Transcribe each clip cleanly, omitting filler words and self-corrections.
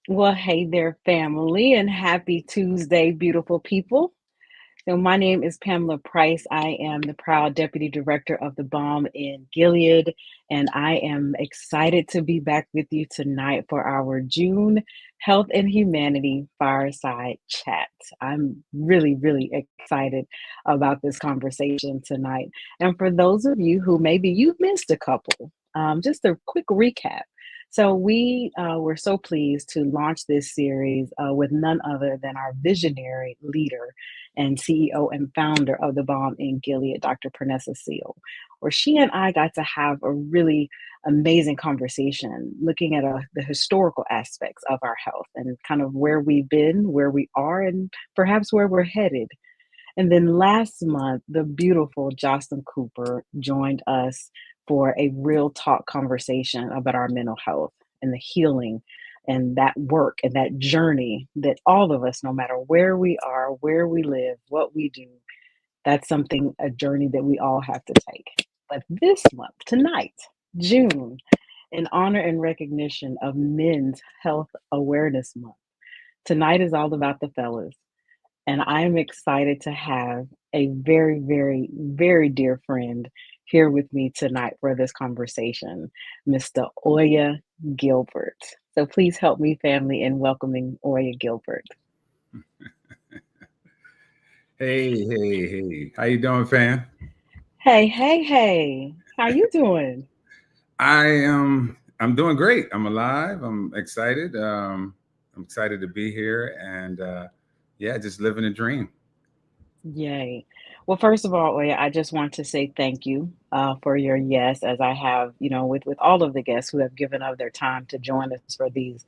Well, hey there, family, and happy Tuesday, beautiful people. So, my name is Pamela Price. I am the proud Deputy Director of the Balm in Gilead, and I am excited to be back with you tonight for our June Health and Humanity Fireside Chat. I'm really, really excited about this conversation tonight. And for those of you who maybe you've missed a couple, just a quick recap. So we were so pleased to launch this series with none other than our visionary leader and CEO and founder of the Balm in Gilead, Dr. Pernessa Seal, where she and I got to have a really amazing conversation looking at the historical aspects of our health and kind of where we've been, where we are, and perhaps where we're headed. And then last month, the beautiful Jocelyn Cooper joined us for a real talk conversation about our mental health and the healing and that work and that journey that all of us, no matter where we are, where we live, what we do, that's something, a journey that we all have to take. But this month, tonight, June, in honor and recognition of Men's Health Awareness Month, tonight is all about the fellas. And I'm excited to have a very, very, very dear friend here with me tonight for this conversation, Mr. Oya Gilbert. So please help me, family, in welcoming Oya Gilbert. Hey. How you doing, fam? Hey. How you doing? I'm doing great. I'm alive. I'm excited. I'm excited to be here and yeah, just living a dream. Yay. Well, first of all, Oya, I just want to say thank you for your yes, as I have, with all of the guests who have given up their time to join us for these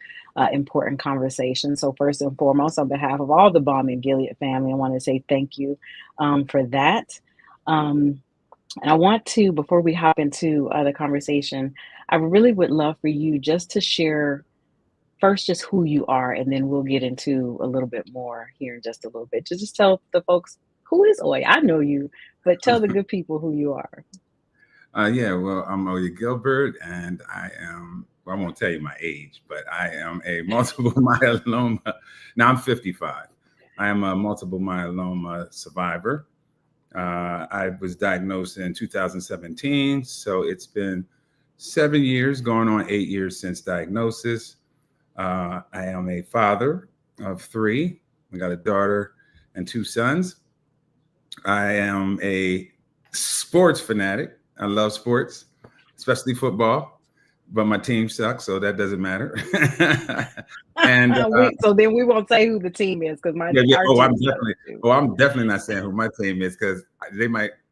important conversations. So, first and foremost, on behalf of all the Balm and Gilead family, I want to say thank you for that. Um, and I want to, before we hop into the conversation, I really would love for you just to share first just who you are, and then we'll get into a little bit more here in just a little bit. Just tell the folks who is Oya. I know you, but tell the good people who you are. Yeah, well, I'm Oya Gilbert, and well, I won't tell you my age, but I am a multiple myeloma. Now I'm 55. I am a multiple myeloma survivor. I was diagnosed in 2017, so it's been 7 years, going on 8 years since diagnosis. I am a father of 3. I got a daughter and 2 sons. I am a sports fanatic. I love sports, especially football, but my team sucks, so that doesn't matter. And So then we won't say who the team is because yeah. our Oh, team sucks too. I'm definitely not saying who my team is because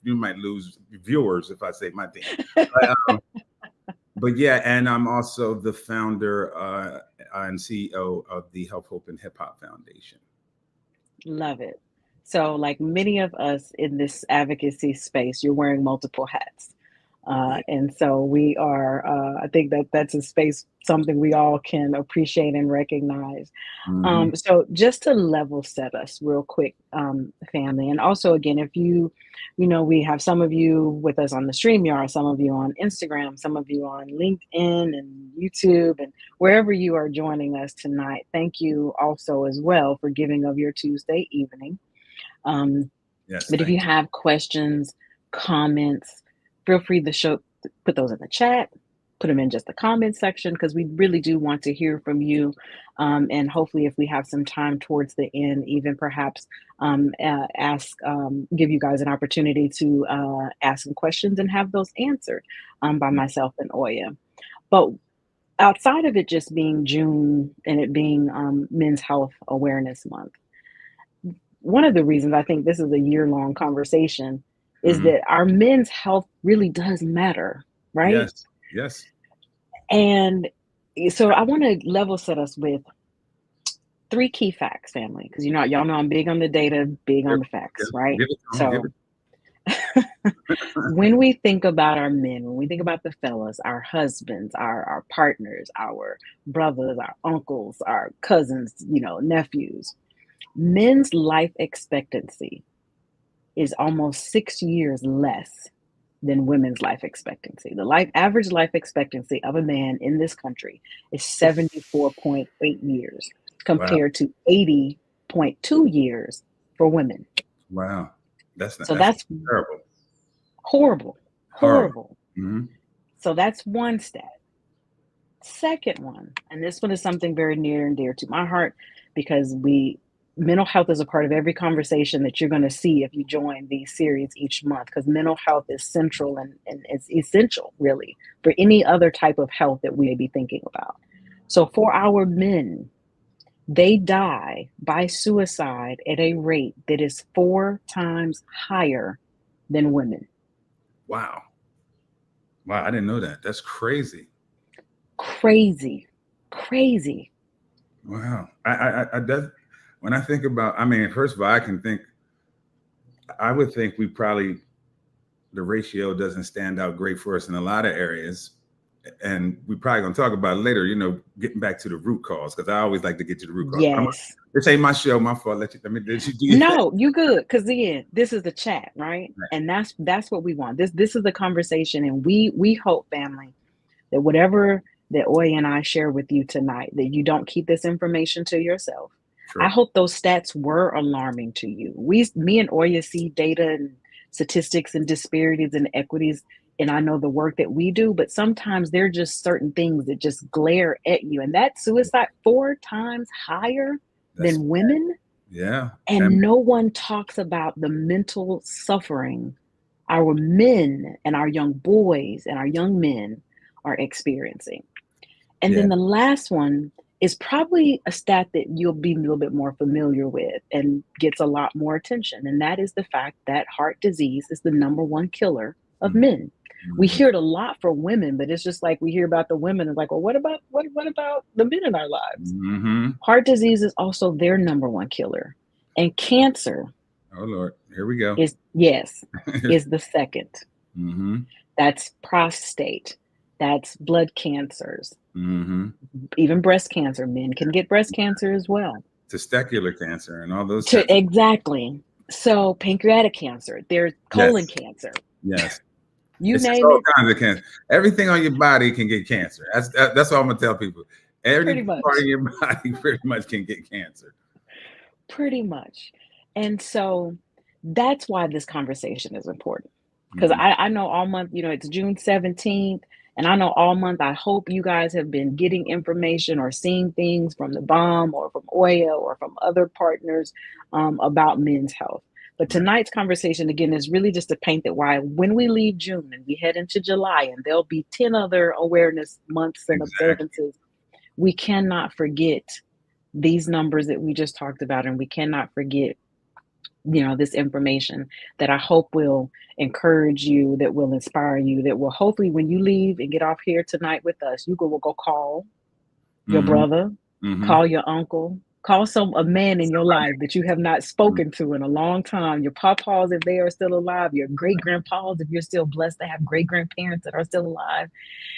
you might lose viewers if I say my team. But yeah, and I'm also the founder and CEO of the Health, Hope, and Hip Hop Foundation. Love it. So, like many of us in this advocacy space, you're wearing multiple hats. And so we are, I think that's a space, something we all can appreciate and recognize. Mm-hmm. So just to level set us real quick, family, and also again, if we have some of you with us on the StreamYard, some of you on Instagram, some of you on LinkedIn and YouTube and wherever you are joining us tonight. Thank you also as well for giving of your Tuesday evening. Yes, But if you thank you. have questions, comments, feel free to put those in the chat, put them in just the comment section, because we really do want to hear from you. And hopefully, if we have some time towards the end, even perhaps give you guys an opportunity to ask some questions and have those answered by myself and Oya. But outside of it just being June and it being Men's Health Awareness Month, one of the reasons I think this is a year-long conversation is Mm-hmm. that our men's health really does matter, right? Yes. And So I want to level set us with three key facts, family, because y'all know I'm big on the data, big on Give, the facts, right? give it to them. Give So it. when we think about our men, when we think about the fellas, our husbands, our partners, our brothers, our uncles, our cousins, nephews, men's life expectancy is almost 6 years less than women's life expectancy. The average life expectancy of a man in this country is 74.8 years Wow. compared to 80.2 years for women. Wow. So That's that's terrible. horrible, Horrible. horrible. Hmm. So that's one stat. Second one, and this one is something very near and dear to my heart because mental health is a part of every conversation that you're going to see if you join these series each month because mental health is central and it's essential really for any other type of health that we may be thinking about. So for our men, they die by suicide at a rate that is 4 times higher than women. Wow. Wow. I didn't know that. That's crazy. Crazy, crazy. Wow. When I think about, I mean, first of all, I would think the ratio doesn't stand out great for us in a lot of areas. And we probably gonna talk about it later, getting back to the root cause, because I always like to get to the root cause. Yes. This ain't my show, my fault. Let you do your thing. No, you good. Because again, this is the chat, right? And that's what we want. This is the conversation, and we hope, family, that whatever that Oya and I share with you tonight, that you don't keep this information to yourself. I True. hope those stats were alarming to you. Me and Oya see data and statistics and disparities and equities, and I know the work that we do, but sometimes there are just certain things that just glare at you. And that suicide 4 times higher That's than women. Yeah. And no one talks about the mental suffering our men and our young boys and our young men are experiencing. And Yeah. then the last one is probably a stat that you'll be a little bit more familiar with and gets a lot more attention. And that is the fact that heart disease is the number one killer of Mhm. men. We Mhm. hear it a lot for women, but it's just like we hear about the women. It's like, well, what about the men in our lives? Mhm. Heart disease is also their number one killer. And cancer Oh Lord, here we go. is is the second. Mhm. That's prostate. That's blood cancers. Mhm. Even breast cancer. Men can get breast cancer as well. Testicular cancer and all those types. Exactly. So pancreatic cancer. There's colon Yes. cancer. Yes. You It's just name all it. kinds of cancer. Everything on your body can get cancer. That's what I'm gonna tell people. Every Pretty part of much. your body pretty much can get cancer. Pretty much. And so that's why this conversation is important. Because Mhm. I know all month, it's June 17th, and I know all month, I hope you guys have been getting information or seeing things from the bomb or from Oya or from other partners about men's health. But Right. tonight's conversation, again, is really just to paint that why when we leave June and we head into July, and there'll be 10 other awareness months and Exactly. observances, we cannot forget these numbers that we just talked about, and we cannot forget this information that I hope will encourage you, that will inspire you, that will hopefully when you leave and get off here tonight with us, you will go call your Mhm. brother, Mhm. call your uncle, call a man in your life that you have not spoken to in a long time, your papas if they are still alive, your great grandpas if you're still blessed to have great grandparents that are still alive.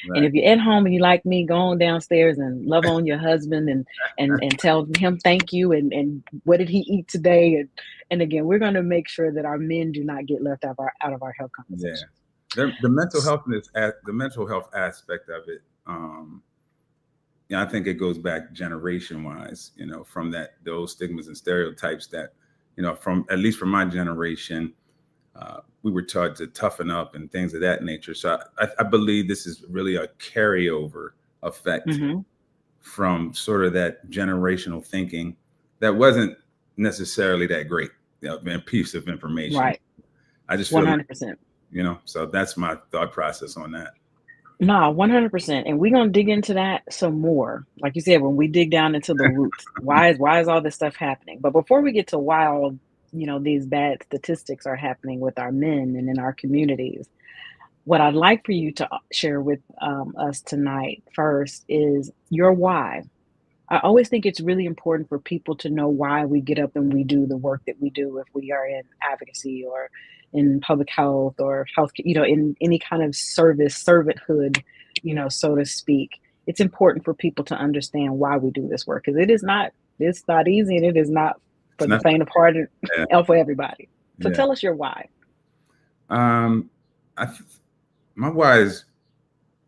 And Right. if you're at home and you like me, go on downstairs and love on your husband and tell him thank you and what did he eat today. And again, we're going to make sure that our men do not get left out of our health Yeah. conversations. The mental health aspect of it. Yeah, I think it goes back generation wise, from those stigmas and stereotypes that, from at least from my generation, we were taught to toughen up and things of that nature. So I believe this is really a carryover effect Mm-hmm. from sort of that generational thinking that wasn't necessarily that great, piece of information. Right. I just feel, 100%. So that's my thought process on that. No, 100%. And we're going to dig into that some more. Like you said, when we dig down into the roots, why is all this stuff happening? But before we get to why all, these bad statistics are happening with our men and in our communities, what I'd like for you to share with us tonight first is your why. I always think it's really important for people to know why we get up and we do the work that we do if we are in advocacy or in public health or health, in any kind of service, servanthood, so to speak. It's important for people to understand why we do this work because it's not easy and it is not It's for the not. faint of heart Yeah. and for everybody. So Yeah. tell us your why. Um, I, th- my why is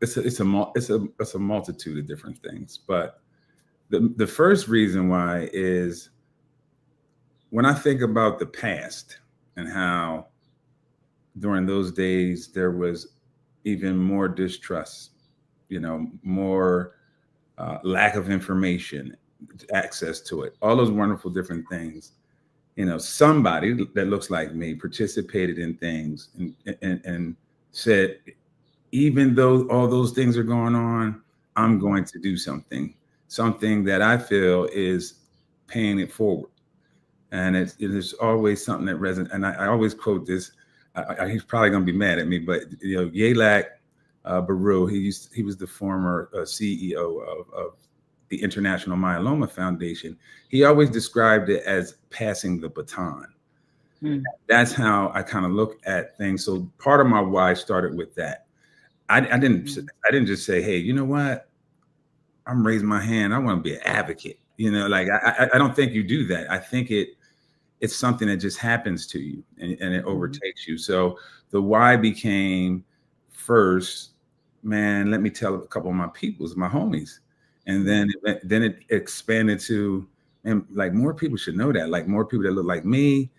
it's a multitude of different things, but the first reason why is when I think about the past and how during those days there was even more distrust, more lack of information, access to it, all those wonderful different things. Somebody that looks like me participated in things and said, even though all those things are going on, I'm going to do something that I feel is paying it forward. And it is always something that resonates. And I always quote this. He's probably going to be mad at me, but Yalak Baru, he was the former CEO of the International Myeloma Foundation. He always described it as passing the baton. Mm. That's how I kind of look at things. So part of my why started with that. I didn't just say, hey, you know what? I'm raising my hand. I want to be an advocate. Like I don't think you do that. I think it's something that just happens to you and it overtakes you. So the why became first, man, let me tell a couple of my peoples, my homies. And then it expanded to, and like more people should know that, like more people that look like me.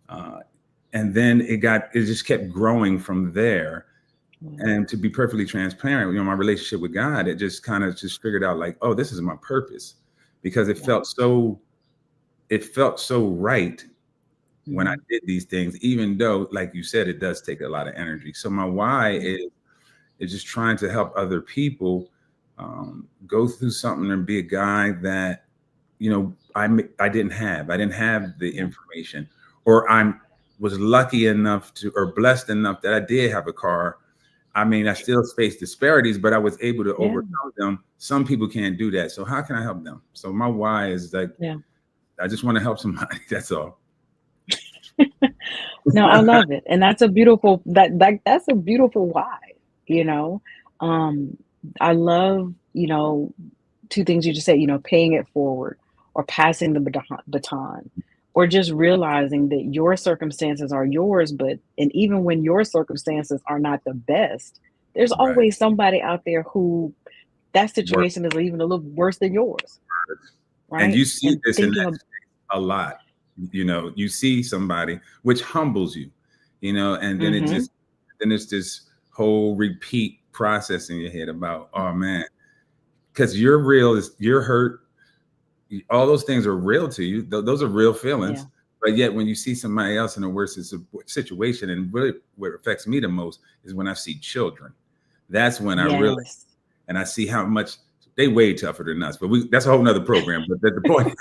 And then it just kept growing from there. And to be perfectly transparent, my relationship with God, it just kind of just figured out like, oh, this is my purpose, because it felt so right when I did these things, even though, like you said, it does take a lot of energy. So my why is just trying to help other people go through something and be a guy that, I didn't have. I didn't have the information, or was lucky enough or blessed enough that I did have a car. I mean, I still face disparities, but I was able to overcome them. Some people can't do that. So how can I help them? So my why is like, I just want to help somebody. That's all. No, I love it. And that's a beautiful that's a beautiful why, you know. Um I love, two things you just said, paying it forward or passing the baton or just realizing that your circumstances are yours, but and even when your circumstances are not the best, there's Right. always somebody out there who that Work. situation is even a little worse than yours, And right? you see And this in thinking that of a lot. You see somebody which humbles you, and then mhm, then it's this whole repeat process in your head about, oh man, because you're hurt. All those things are real to you. Those are real yeah, feelings. But yet, when you see somebody else in a worse situation, and really what affects me the most is when I see children. That's when yes, I see how much they way tougher than us. But that's a whole nother program. But the point,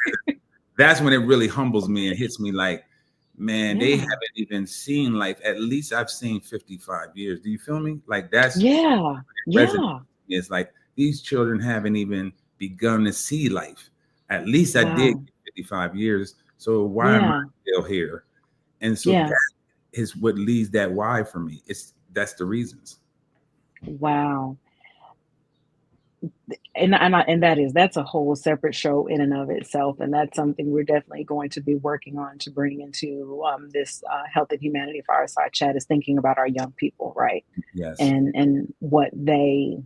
that's when it really humbles me and hits me like, man, they yeah, haven't even seen life. At least I've seen 55 years. Do you feel me? Like that's yeah, resonates. yeah. It's like these children haven't even begun to see life. At least I did Wow. get 55 years. So why am Yeah. I still here? And so Yeah. that is what leads that why for me. That's the reasons. Wow. And that's a whole separate show in and of itself, and that's something we're definitely going to be working on to bring into this health and humanity fireside chat is thinking about our young people, right? Yes. And what they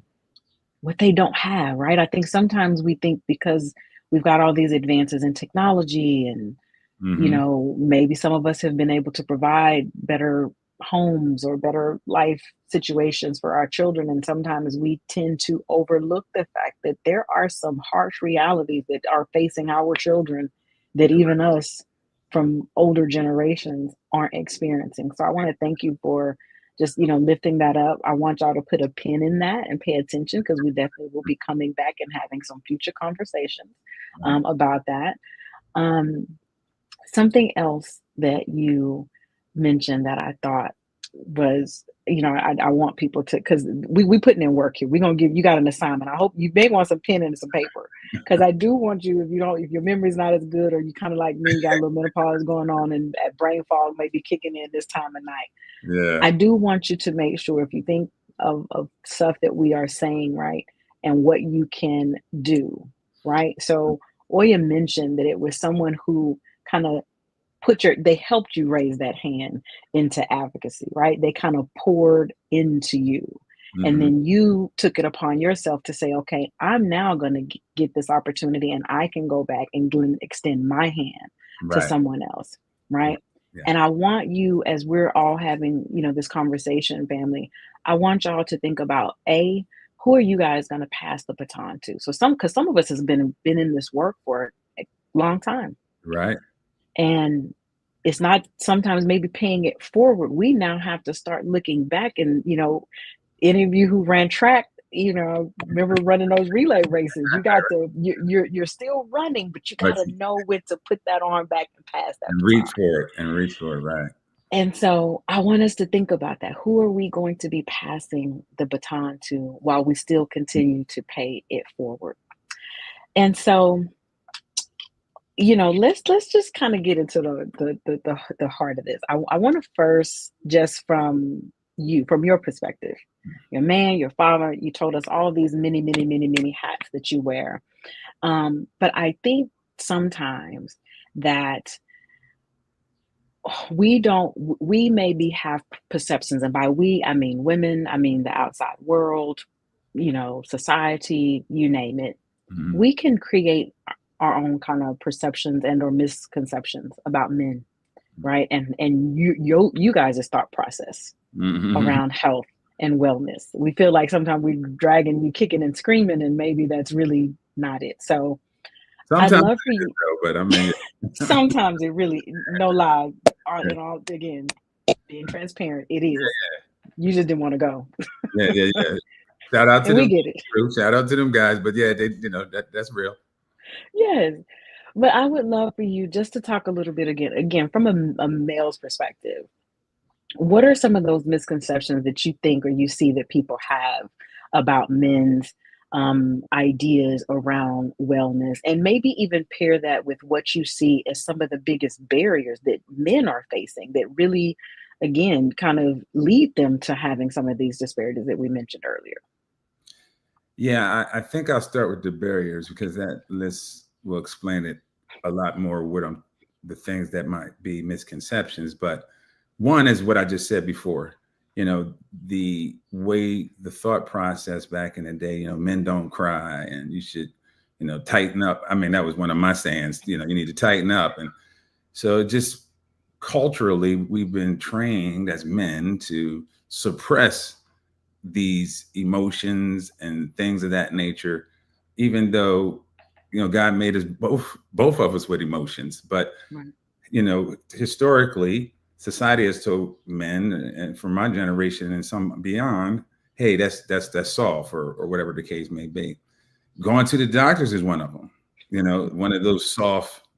don't have, right? I think sometimes we think because we've got all these advances in technology and Hmm. maybe some of us have been able to provide better homes or better life situations for our children. And sometimes we tend to overlook the fact that there are some harsh realities that are facing our children that even Correct. us from older generations aren't experiencing. So I want to thank you for just, lifting that up. I want y'all to put a pin in that and pay attention because we definitely will be coming back and having some future conversations Right. about that. Um, Something else that you mentioned that I thought was I want people to, because we putting in work here. We're gonna give you got an assignment. I hope you may want some pen and some paper, because I do want you, if your memory's not as good, or you kind of like me, got a little menopause going on, and brain fog may be kicking in this time of night. Yeah. I do want you to make sure, if you think of stuff that we are saying, right, and what you can do, right. So Oya mentioned that it was someone who kind of they helped you raise that hand into advocacy, right? They kind of poured into you. And Hmm. then you took it upon yourself to say, okay, I'm now going to get this opportunity, and I can go back and extend my hand to Right. someone else, Right. right? Yeah. And I want you, as we're all having, this conversation, family, I want y'all to think about, who are you guys going to pass the baton to? So because some of us has been in this work for a long time, Right. and it's not sometimes maybe paying it forward. We now have to start looking back, and any of you who ran track, remember running those relay races. You're still running, but you got But to know when to put that arm back and pass that and baton. reach for it and reach for it. Right. And so I want us to think about that. Who are we going to be passing the baton to while we still continue to pay it forward? And so, let's just kind of get into the heart of this. I want to first, just from your perspective, your man, your father, you told us all these many, many, many, many hats that you wear. But I think sometimes that we maybe have perceptions, and by we, I mean women, I mean the outside world, society, you name it. Hmm. We can create our own kind of perceptions and or misconceptions about men, right? And you guys' thought process Hmm. around health and wellness. We feel like sometimes we're dragging you kicking and screaming, and maybe that's really not it. So I'd Sometimes love for it is you. though, but I mean, Sometimes it really, no lie, yeah, and all, again, being transparent, it is. You just didn't want to go, yeah, yeah, yeah. Shout out to and we them. get it. Shout out to them guys. But yeah, they, that's real. Yes. But I would love for you just to talk a little bit again from a male's perspective. What are some of those misconceptions that you think or you see that people have about men's ideas around wellness? And maybe even pair that with what you see as some of the biggest barriers that men are facing that really, again, kind of lead them to having some of these disparities that we mentioned earlier. Yeah, I think I'll start with the barriers because that list will explain it a lot more. The things that might be misconceptions, but one is what I just said before. The way the thought process back in the day. Men don't cry, and you should, tighten up. I mean, that was one of my sayings. You need to tighten up, and so just culturally, we've been trained as men to suppress these emotions and things of that nature, even though God made us both of us with emotions. But Right. historically, society has told men, and from my generation and some beyond, hey, that's soft, or whatever the case may be. Going to the doctors is one of them. One of those soft,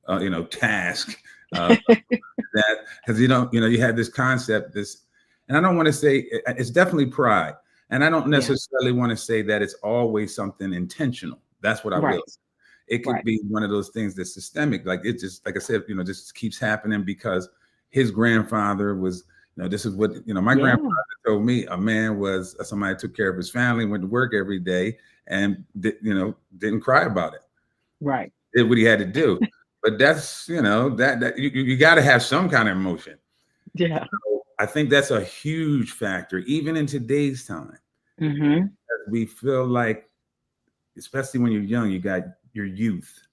tasks. That because you have this concept, and I don't want to say it's definitely pride, and I don't Yeah. necessarily want to say that it's always something intentional. That's what I will Right. say. It could Right. be one of those things that's systemic, like it just, like I said, just keeps happening because his grandfather was, this is what my grandfather Yeah. told me. A man was somebody who took care of his family, went to work every day, and didn't cry about it. Right. Did what he had to do. But that's that you got to have some kind of emotion. Yeah. I think that's a huge factor, even in today's time. Mm-hmm. We feel like, especially when you're young, you got your youth,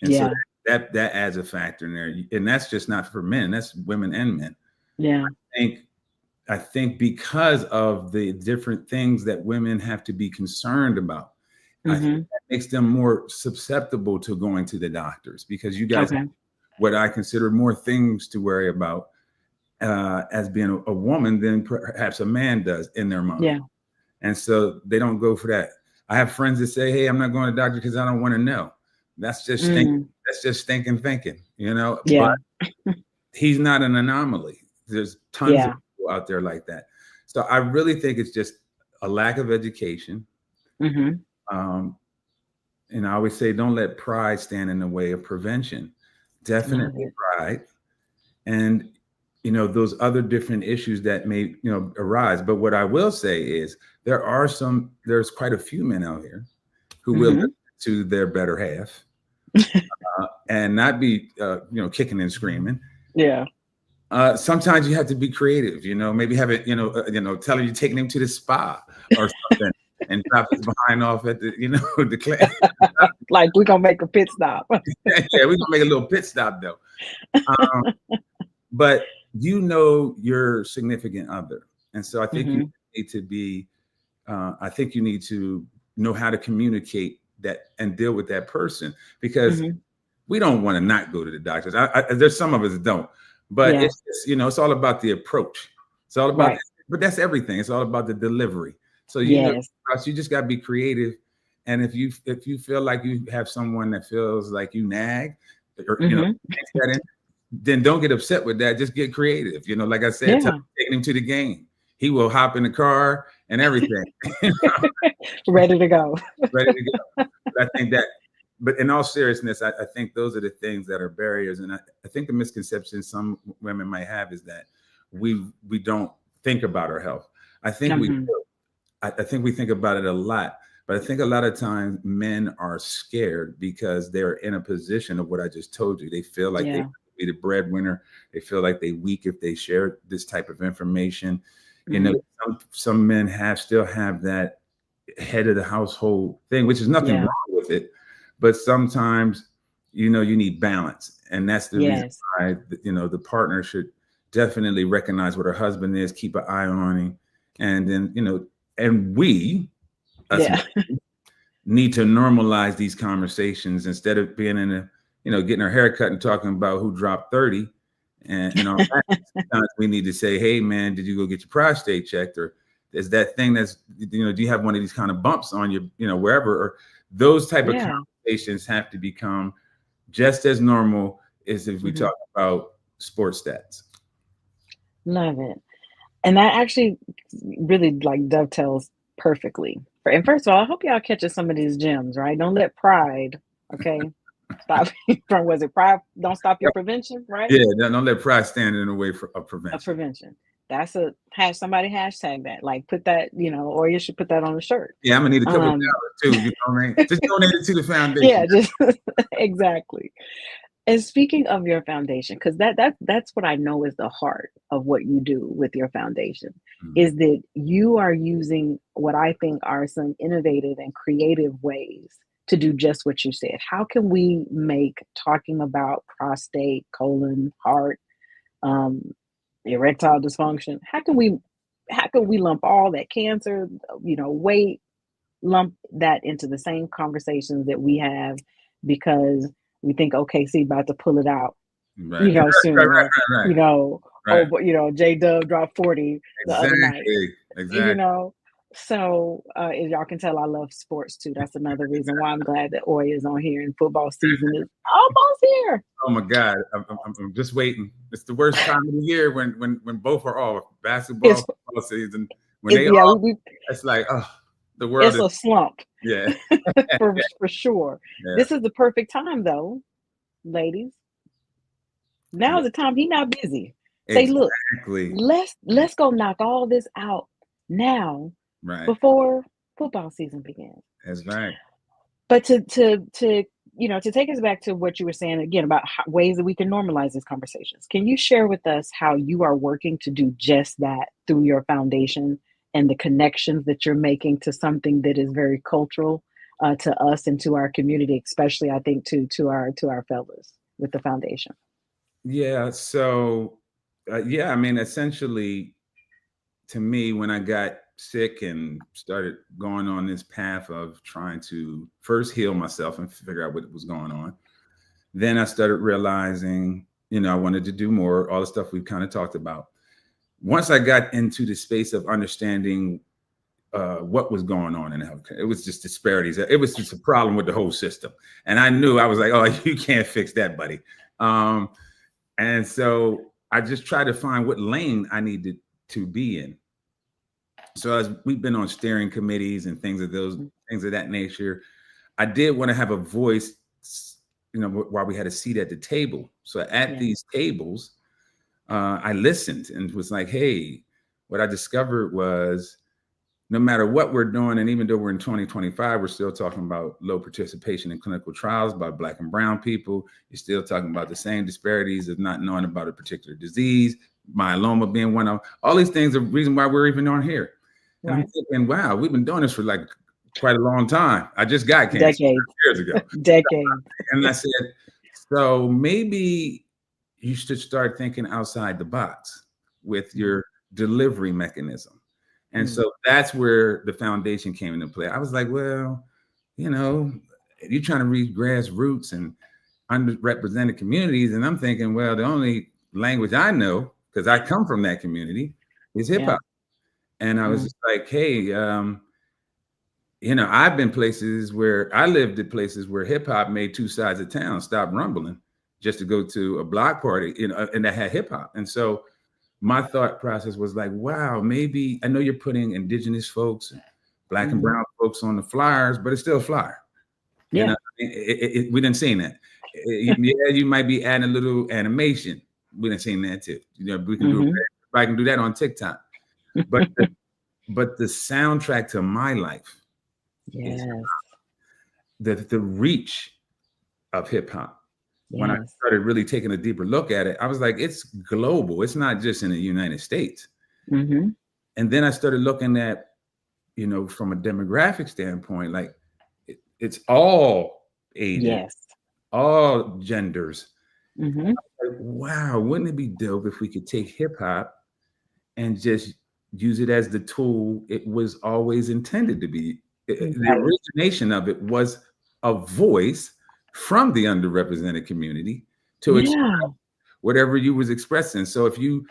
and so Yeah. that adds a factor in there. And that's just not for men; that's women and men. Yeah. I think I think because of the different things that women have to be concerned about, I think Mm-hmm. that makes them more susceptible to going to the doctors because you guys have Okay. what I consider more things to worry about as being a woman than perhaps a man does in their mind. Yeah. And so they don't go for that. I have friends that say, hey, I'm not going to the doctor because I don't want to know. That's just think Mm. that's just thinking thinking, but Yeah. he's not an anomaly. There's tons of Yeah. people out there like that. So I really think it's just a lack of education. Mm-hmm. Um, and I always say, don't let pride stand in the way of prevention. Love Definitely it. pride, and those other different issues that may arise. But what I will say is there's quite a few men out here who will Mm-hmm. listen to their better half and not be kicking and screaming. Yeah. Sometimes you have to be creative, maybe have it, tell her you're taking him to the spa or something and drop his behind off at the, the class. Like we're gonna make a pit stop. Yeah, we're gonna make a little pit stop though. Um, but your significant other. And so I think you Mm-hmm. need to be, I think you need to know how to communicate that and deal with that person, because Mm-hmm. we don't want to not go to the doctors. There's some of us that don't, but Yeah. it's all about the approach. It's all about, Right. but that's everything. It's all about the delivery. So, Yes. you just got to be creative. And if you feel like you have someone that feels like you nag or, Mm-hmm. then don't get upset with that. Just get creative. Like I said, Yeah. taking him to the game. He will hop in the car and everything. Ready to go. Ready to go. But I think that, but in all seriousness, I think those are the things that are barriers. And I think the misconception some women might have is that we don't think about our health. I think we Mm-hmm. do. I think we think about it a lot, but I think a lot of times men are scared because they're in a position of what I just told you. They feel like they Yeah. be the breadwinner. They feel like they weak if they share this type of information. Mm-hmm. Some men still have that head of the household thing, which is nothing Yeah. wrong with it. But sometimes, you need balance. And that's the reason Yes. why, the partner should definitely recognize what her husband is, keep an eye on him. And then, and us Yeah. need to normalize these conversations instead of being in getting our hair cut and talking about who dropped 30 and all that. Sometimes we need to say, hey man, did you go get your prostate checked? Or is that thing that's, do you have one of these kind of bumps on your, wherever? Or those type of Yeah. conversations have to become just as normal as if we Mm-hmm. talk about sports stats. Love it. And that actually really like dovetails perfectly. And first of all, I hope y'all catching some of these gems, right? Don't let pride, okay, stop you from, was it pride? Don't stop your prevention, right? Yeah, don't let pride stand in the way of Of prevention. prevention. That's somebody hashtag that. Like put that, or you should put that on the shirt. Yeah, I'm gonna need a couple of Um, dollars too. You know what I mean? Just donate it to the foundation. yeah, just exactly. And speaking of your foundation, because that's what I know is the heart of what you do with your foundation, Mhm. is that you are using what I think are some innovative and creative ways to do just what you said. How can we make talking about prostate, colon, heart, um, erectile dysfunction? How can we lump all that cancer, weight, lump that into the same conversations that we have because we think, okay, see, about to pull it out, Right. soon, Right, or, right, oh, right. but, J Dub dropped 40 the other night, Exactly. you Exactly. know. So, as y'all can tell, I love sports too. That's another reason why I'm glad that Oya is on here and football season is almost here. Oh my God. I'm just waiting. It's the worst time of the year when both are off. Basketball, It's, football season. When it's they yeah, off, it's like, oh, the world it's is, a slump yeah. for sure. Yeah. This is the perfect time though, ladies. Now's the time. He not busy. Say, look, Exactly. let's go knock all this out now Right. before football season begins. That's right. But to take us back to what you were saying again about ways that we can normalize these conversations. Can you share with us how you are working to do just that through your foundation and the connections that you're making to something that is very cultural to us and to our community, especially I think to our fellas with the foundation. Yeah. So, yeah, I mean, essentially, to me, when I got sick and started going on this path of trying to first heal myself and figure out what was going on, then I started realizing, I wanted to do more, all the stuff we've kind of talked about. Once I got into the space of understanding what was going on in healthcare, it was just disparities. It was just a problem with the whole system. And I knew, I was like, oh, you can't fix that, buddy. And so I just tried to find what lane I needed to be in. So as we've been on steering committees and things of that nature, I did want to have a voice, while we had a seat at the table. So at Yeah. these tables, I listened and was like, hey, what I discovered was no matter what we're doing, and even though we're in 2025, we're still talking about low participation in clinical trials by Black and brown people. You're still talking about the same disparities of not knowing about a particular disease, myeloma being one of all these things. The reason why we're even on here. And I'm Right. thinking, wow, we've been doing this for like quite a long time. I just got cancer Decades. years ago. Decades. And I said, so maybe you should start thinking outside the box with your delivery mechanism. And so that's where the foundation came into play. I was like, well, you're trying to reach grassroots and underrepresented communities. And I'm thinking, well, the only language I know, because I come from that community, is hip hop. And I was just like, hey, I've been places where I lived at places where hip hop made two sides of town stop rumbling just to go to a block party, and that had hip hop. And so my thought process was like, wow, maybe I know you're putting indigenous folks, Black and brown folks on the flyers, but it's still a flyer. Yeah. We didn't see that. You might be adding a little animation. We didn't see that too. We can do it. I can do that on TikTok. But but the soundtrack to my life is the reach of hip hop. When I started really taking a deeper look at it, I was like, it's global. It's not just in the United States. And then I started looking at, from a demographic standpoint, like it's all ages, all genders. Like, wow, wouldn't it be dope if we could take hip hop and just use it as the tool it was always intended to be? The origination of it was a voice from the underrepresented community to express whatever you was expressing. So if you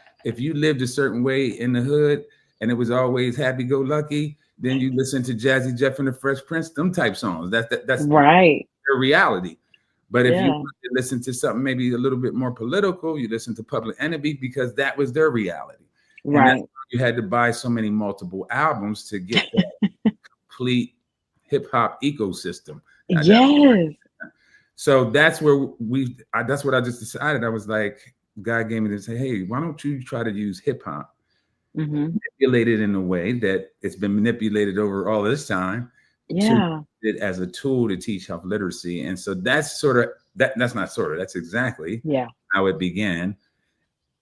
lived a certain way in the hood and it was always happy-go-lucky, then you listen to Jazzy Jeff and the Fresh Prince, them type songs. That's right. Their reality. But if you listen to something maybe a little bit more political, you listen to Public Enemy because that was their reality. Right. And that's why you had to buy so many multiple albums to get that complete hip hop ecosystem. So that's where that's what I just decided. I was like, God gave me to say, hey, why don't you try to use hip hop, manipulate it in a way that it's been manipulated over all this time, to it as a tool to teach health literacy. And so that's that's exactly how it began.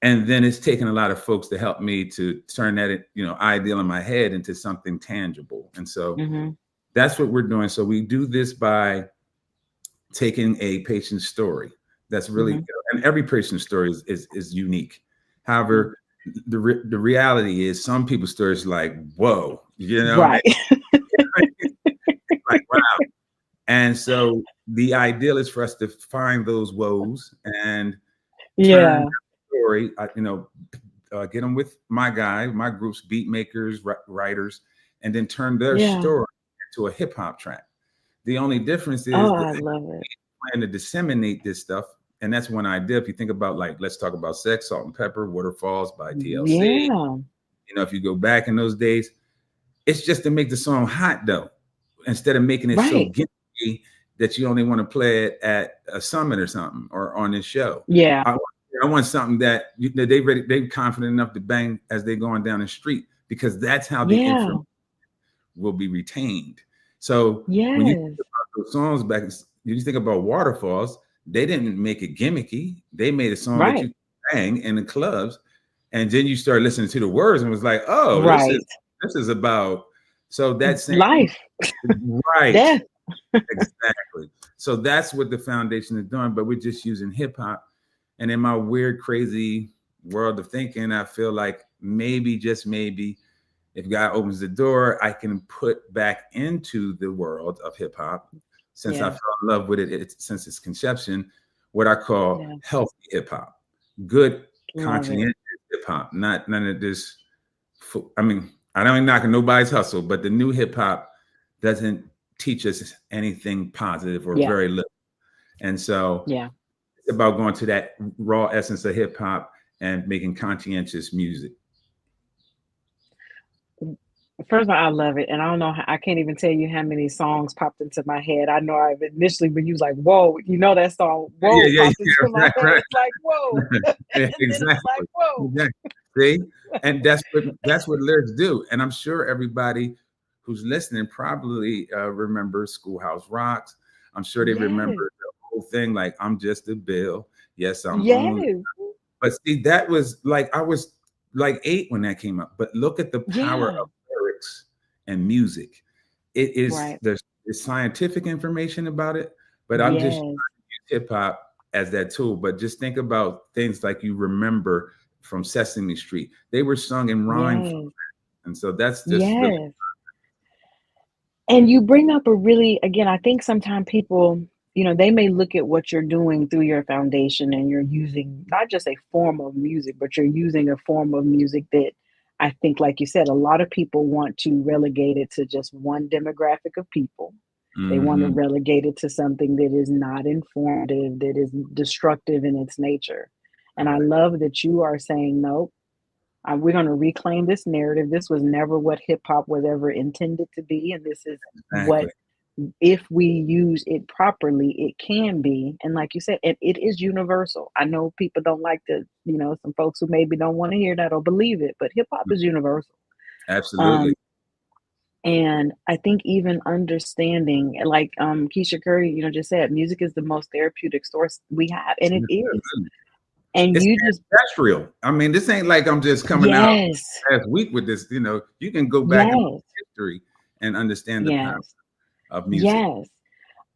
And then it's taken a lot of folks to help me to turn that, ideal in my head into something tangible. And so that's what we're doing. So we do this by taking a patient's story that's really, and every patient's story is unique. However, the reality is some people's stories like, whoa, right. Like, wow. And so the ideal is for us to find those woes and turn the story, get them with my group's beat makers, writers, and then turn their story into a hip hop track. The only difference is I love it. Plan to disseminate this stuff. And that's one idea. If you think about, like, let's talk about Sex, Salt and Pepper, Waterfalls by TLC. If you go back in those days, it's just to make the song hot though, instead of making it so gimmicky that you only want to play it at a summit or something or on this show. I want something that they're confident enough to bang as they're going down the street, because that's how the information will be retained. So when you think about those songs back, you think about Waterfalls, they didn't make it gimmicky. They made a song that you bang in the clubs, and then you start listening to the words and was like, oh, this is about, so that's life. Right. Exactly. So that's what the foundation is doing, but we're just using hip hop. And in my weird, crazy world of thinking, I feel like maybe, just maybe, if God opens the door, I can put back into the world of hip hop, since I fell in love with it since its conception, what I call healthy hip hop, good, conscientious hip hop, not none of this. I mean, I don't knock nobody's hustle, but the new hip hop doesn't teach us anything positive or very little. And so it's about going to that raw essence of hip hop and making conscientious music. First of all, I love it, and I don't know. I can't even tell you how many songs popped into my head. I know I've initially when you was like, "Whoa," you know that song, Yeah, "Whoa," yeah, popped yeah, into my right, head. right. It's like, "Whoa," and Yeah, then it's like, exactly. "Whoa." Exactly. See, and that's what lyrics do. And I'm sure everybody who's listening probably remembers Schoolhouse Rocks. I'm sure they remember Yes, the whole thing, like I'm just a bill. Yes, I'm only. yes, But see, that was like I was like 8 when that came up. But look at the power yeah, of lyrics and music. It is right, there's scientific information about it, but I'm just yes, hip hop as that tool. But just think about things like you remember from Sesame Street. They were sung in rhyme, yes, and so that's just really yes. And you bring up a really, again, I think sometimes people, they may look at what you're doing through your foundation and you're using not just a form of music, but you're using a form of music that I think, like you said, a lot of people want to relegate it to just one demographic of people. They want to hmm relegate it to something that is not informative, that is destructive in its nature. And I correct. love that you are saying, no, we're going to reclaim this narrative. This was never what hip hop was ever intended to be. And this is what, Exactly. if we use it properly, it can be. And like you said, it is universal. I know people don't like to, some folks who maybe don't want to hear that or believe it, but hip hop is universal. Absolutely. Um, and I think even understanding, like Keisha Curry, just said, music is the most therapeutic source we have. And it is. And It's you just, ancestral. I mean, this ain't like I'm just coming out yes, last week with this. You can go back in yes, history and understand the power yes. of music. Yes.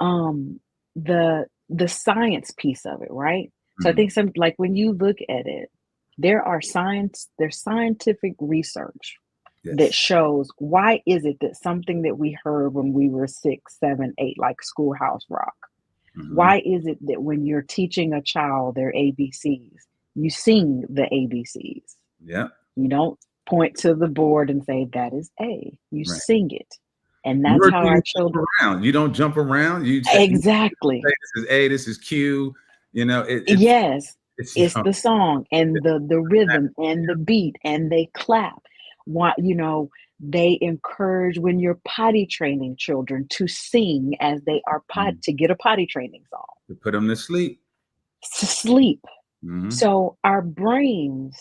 Um, the science piece of it, right? So I Mhm. think some like when you look at it, there's scientific research that Yes. shows why is it that something that we heard when we were 6, 7, 8, like Schoolhouse Rock, hmm why is it that when you're teaching a child their ABCs, you sing the ABCs? Yeah. You don't point to the board and say that is A. You Right. sing it. And that's Nor how do you our jump children. around. You don't jump around. You Exactly. say this is A, this is Q. It's Yes. it's It's the song and the rhythm and the beat and they clap. What they encourage when you're potty training children to sing as they are to get a potty training song, to put them to sleep. to sleep. hmm So our brains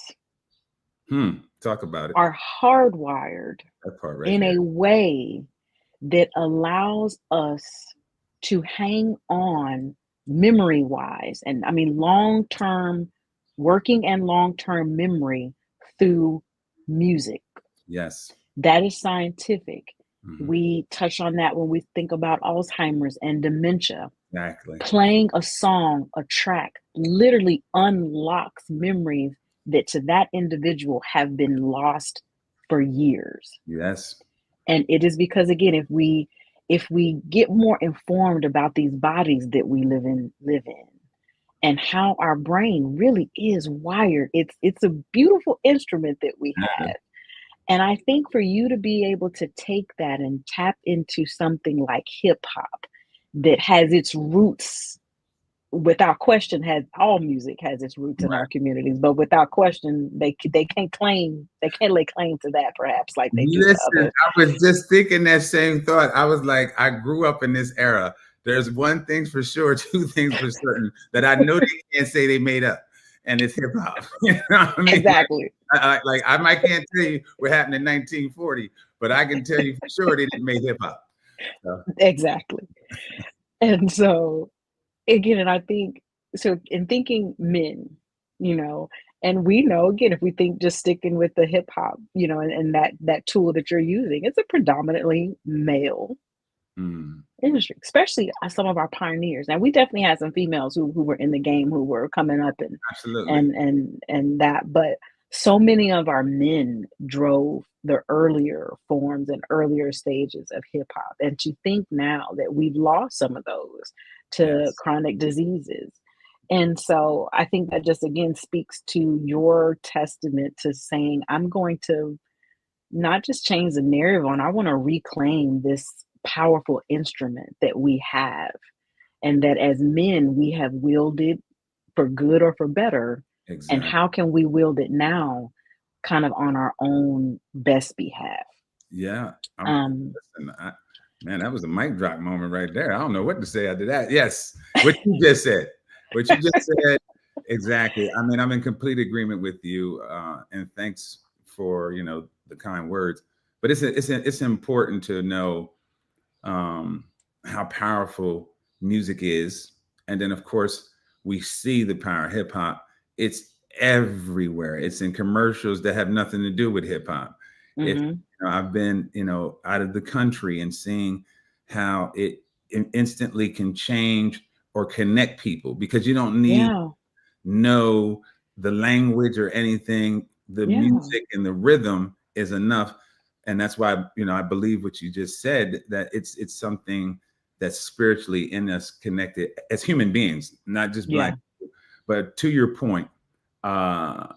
Talk about it. are hardwired That part right in there. a way that allows us to hang on memory wise. And I mean, long term, working and long term memory through music. Yes. That is scientific. hmm We touch on that when we think about Alzheimer's and dementia. Exactly. Playing a song, a track, literally unlocks memories that to that individual have been lost for years. Yes. And it is because, again, if we get more informed about these bodies that we live in and how our brain really is wired, it's a beautiful instrument that we Mhm. have. And I think for you to be able to take that and tap into something like hip hop that has its roots, without question, has all music has its roots in our Right. communities, but without question they can't lay claim to that perhaps like they do to Listen, other. I was just thinking that same thought. I was like, I grew up in this era. There's one thing for sure, two things for certain that I know they can't say they made up, and it's hip hop. You know what I mean? Exactly. I might can't tell you what happened in 1940, but I can tell you for sure they didn't make hip hop. So, Exactly. And so, again, and I think so in thinking men, you know, and we know, again, if we think just sticking with the hip hop, and that tool that you're using, it's a predominantly male mm, industry, especially some of our pioneers. Now we definitely had some females who were in the game who were coming up and absolutely. and that, but so many of our men drove the earlier forms and earlier stages of hip hop. And to think now that we've lost some of those to Yes. chronic diseases. And so I think that just again speaks to your testament to saying, I'm going to not just change the narrative on, I want to reclaim this powerful instrument that we have, and that as men we have wielded for good or for better. And Exactly. how can we wield it now kind of on our own best behalf? Yeah. I'm Um, listen, man, that was a mic drop moment right there. I don't know what to say after that. Yes. What you just said. What you just said. Exactly. I mean, I'm in complete agreement with you. And thanks for, the kind words. But it's important to know um, how powerful music is. And then, of course, we see the power of hip hop. It's everywhere. It's in commercials that have nothing to do with hip hop. If mhm. I've been, out of the country and seeing how it instantly can change or connect people because you don't need Yeah, know the language or anything. The yeah, music and the rhythm is enough. And that's why, I believe what you just said, that it's something that's spiritually in us connected as human beings, not just black yeah, people. But to your point, uh,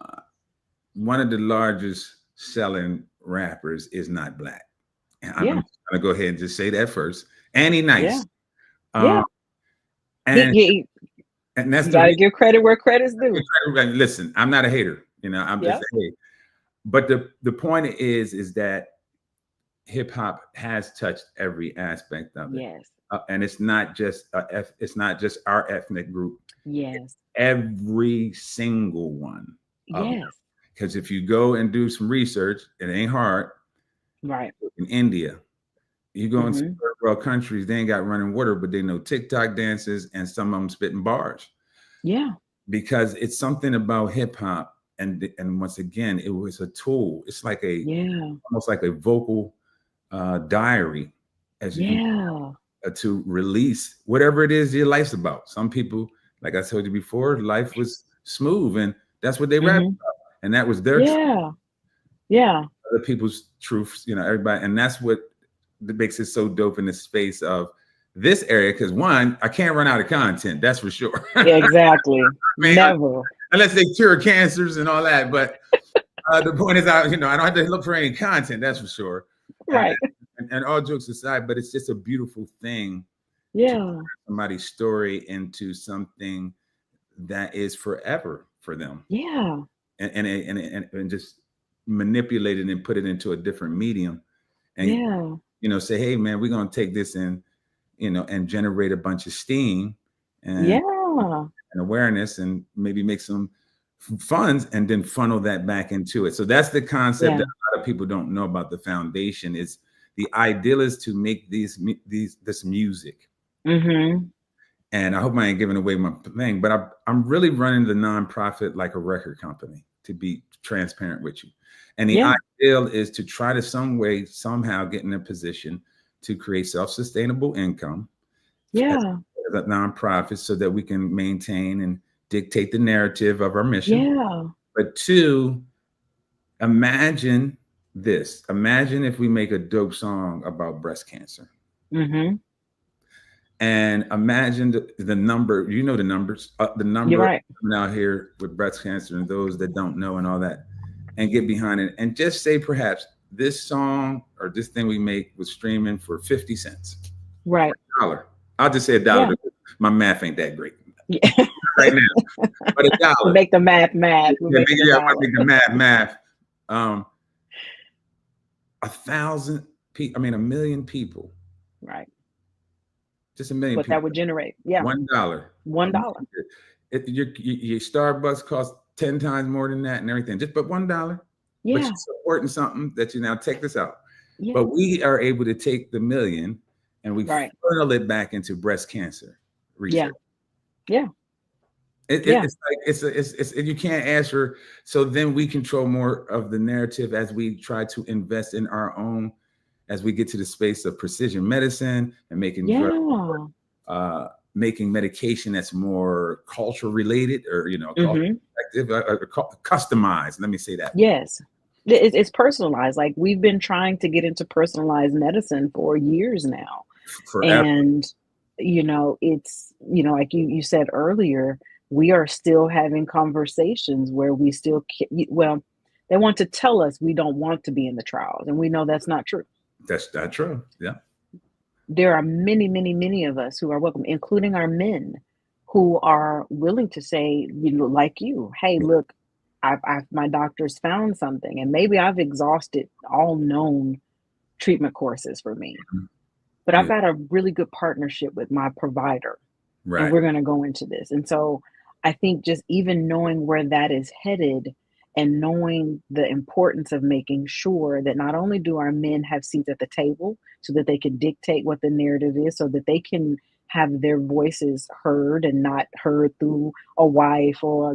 one of the largest selling rappers is not black. And I'm yeah, just gonna go ahead and just say that first. And he yeah, nice. yeah. Um, He, and he, and that's you the got to reason. give credit where credit's due. Listen, I'm not a hater. I'm just Yep. a hater. But the point is that hip hop has touched every aspect of it, Yes. and it's not just our ethnic group. Yes. Every single one of them. Yes. Because if you go and do some research, it ain't hard. Right. In India, you go into Mhm. third world countries, they ain't got running water, but they know TikTok dances, and some of them spitting bars Yeah. because it's something about hip hop. And once again, it was a tool. It's like Yeah. almost like a vocal diary as you Yeah. to release whatever it is your life's about. Some people, like I told you before, life was smooth, and that's what they rap Mhm. about, and that was their truth. Yeah. Yeah. Other people's truths, everybody, and that's what makes it so dope in the space of this area. Because one, I can't run out of content, that's for sure. I Exactly. mean, Never. unless they cure cancers and all that, but the point is, I don't have to look for any content, that's for sure. And, Right. and all jokes aside, but it's just a beautiful thing to turn Yeah. somebody's story into something that is forever for them, Yeah. and just manipulate it and put it into a different medium, and Yeah. say, hey man, we're gonna take this and generate a bunch of steam and, Yeah. and awareness, and maybe make some funds, and then funnel that back into it. So that's the concept Yeah. that a lot of people don't know about the foundation. Is the ideal is to make this music. Mhm. And I hope I ain't giving away my thing, but I'm really running the nonprofit like a record company, to be transparent with you. And the Yeah. ideal is to try to some way, somehow get in a position to create self-sustainable income as Yeah. a nonprofit, so that we can maintain and dictate the narrative of our mission. Yeah. But two, imagine this. Imagine if we make a dope song about breast cancer. Mhm. And imagine the number, the numbers, the You're number right. out here with breast cancer and those that don't know and all that, and get behind it. And just say, perhaps this song or this thing we make was streaming for 50 cents, Right. $1. I'll just say Yeah. $1. My math ain't that great Yeah. right now, but We $1. make the math math. We make it a Yeah, I dollar. make the math. Um, 1,000 people, I mean, 1,000,000 people, Right. just 1,000,000 What that people, would generate. Yeah. $1. $1. Your Starbucks costs 10 times more than that and everything, just but $1. But Yeah. you're supporting something that you now take this out. Yeah. But we are able to take the million and we Right. funnel it back into breast cancer Yeah. research. Yeah. Yeah. It's like it's you can't ask for. So then we control more of the narrative as we try to invest in our own, as we get to the space of precision medicine and making drugs, Yeah. making medication that's more culture related, or culture Mhm. effective, customized. Let me say that Yes. It's personalized. Like we've been trying to get into personalized medicine for years now. forever. And, it's, like you said earlier, we are still having conversations where we still, well, they want to tell us we don't want to be in the trials. And we know that's not true. That's not true. Yeah. There are many, many, many of us who are welcome, including our men, who are willing to say, like you, hey, look, my doctor's found something, and maybe I've exhausted all known, treatment courses for me. Mhm. But I've Yeah. got a really good partnership with my provider, and Right. we're going to go into this. And so I think just even knowing where that is headed and knowing the importance of making sure that not only do our men have seats at the table so that they can dictate what the narrative is, so that they can have their voices heard and not heard through a wife or I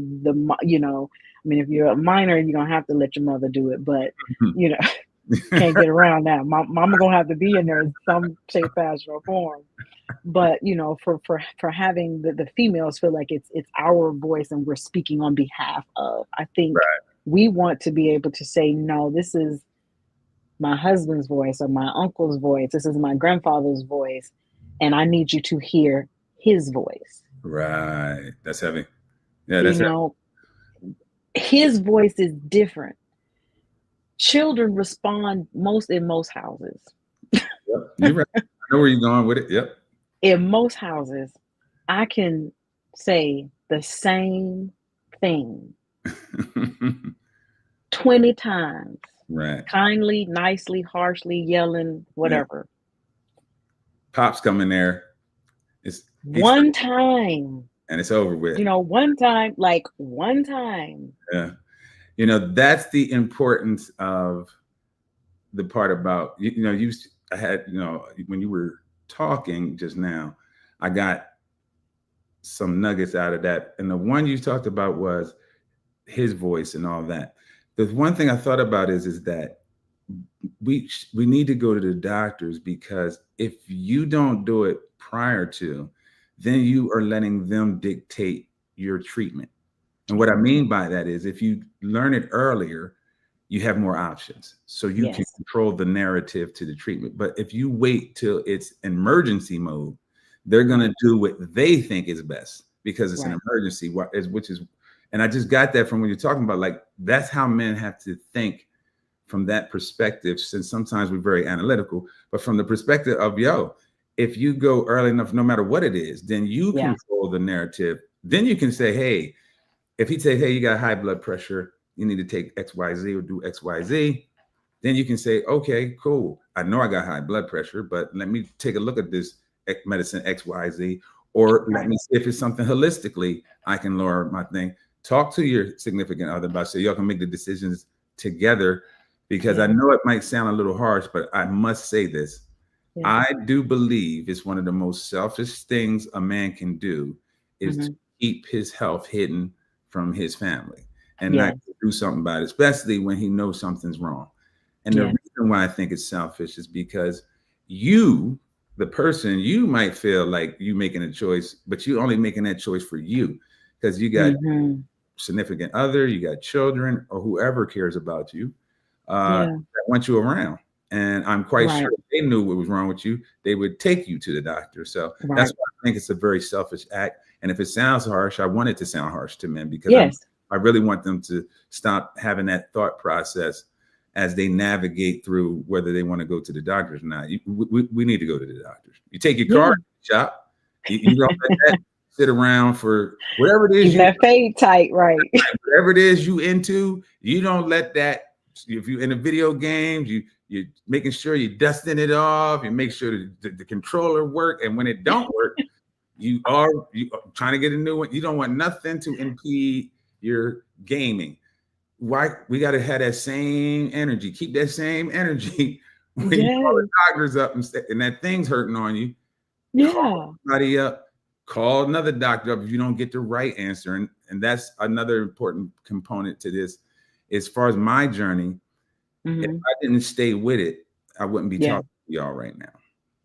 mean, if you're a minor, you're going to have to let your mother do it. But, you know, can't get around that. Mama gonna have to be in there in some shape, fashion, or form. But for having the females feel like it's our voice and we're speaking on behalf of, I think Right. we want to be able to say, no, this is my husband's voice or my uncle's voice. This is my grandfather's voice, and I need you to hear his voice. Right. That's heavy. Yeah, You that's heavy. know, his voice is different. Children respond most in most houses. Yep. You're right. I know where you're going with it. Yep. In most houses, I can say the same thing 20 times, Right. kindly, nicely, harshly, yelling, Yeah. whatever. Pops come in there. He's One time, and it's over with. one time, like one time. Yeah. That's the importance of the part about I had when you were talking just now, I got some nuggets out of that, and the one you talked about was his voice and all that. The one thing I thought about is that we need to go to the doctors, because if you don't do it prior to, then you are letting them dictate your treatment. And what I mean by that is, if you learn it earlier, you have more options. So you can Yes. control the narrative to the treatment. But if you wait till it's emergency mode, they're going to do what they think is best because it's an Right. emergency, and I just got that from when you're talking about, like, that's how men have to think from that perspective, since sometimes we're very analytical, but from the perspective of, if you go early enough, no matter what it is, then you Yeah. control the narrative. Then you can say, hey, if he say, hey, you got high blood pressure, you need to take XYZ or do XYZ, then you can say, okay, cool. I know I got high blood pressure, but let me take a look at this medicine XYZ, or let me see if it's something holistically I can lower my thing. Talk to your significant other about, so y'all can make the decisions together, because I know it might sound a little harsh, but I must say this. Yeah. I do believe it's one of the most selfish things a man can do is to keep his health hidden from his family and not do something about it, especially when he knows something's wrong. And the reason why I think it's selfish is because you, the person, you might feel like you making a choice, but you only making that choice for you, because you got significant other, you got children, or whoever cares about you that want you around. And I'm quite sure if they knew what was wrong with you, they would take you to the doctor. So that's why I think it's a very selfish act. And if it sounds harsh, I want it to sound harsh to men, because I really want them to stop having that thought process as they navigate through whether they want to go to the doctors or not. We need to go to the doctors. You take your car to the shop. You don't let that sit around for whatever it is. Keep that fade tight, right? Whatever it is you into, you don't let that. If you're in a video games, you're making sure you're dusting it off. You make sure the controller work, and when it don't work, you are trying to get a new one. You don't want nothing to impede your gaming. Why? We got to have that same energy. Keep that same energy when you call the doctors up and that thing's hurting on you. Call somebody up. Call another doctor up if you don't get the right answer. And that's another important component to this. As far as my journey, if I didn't stay with it, I wouldn't be talking to y'all right now.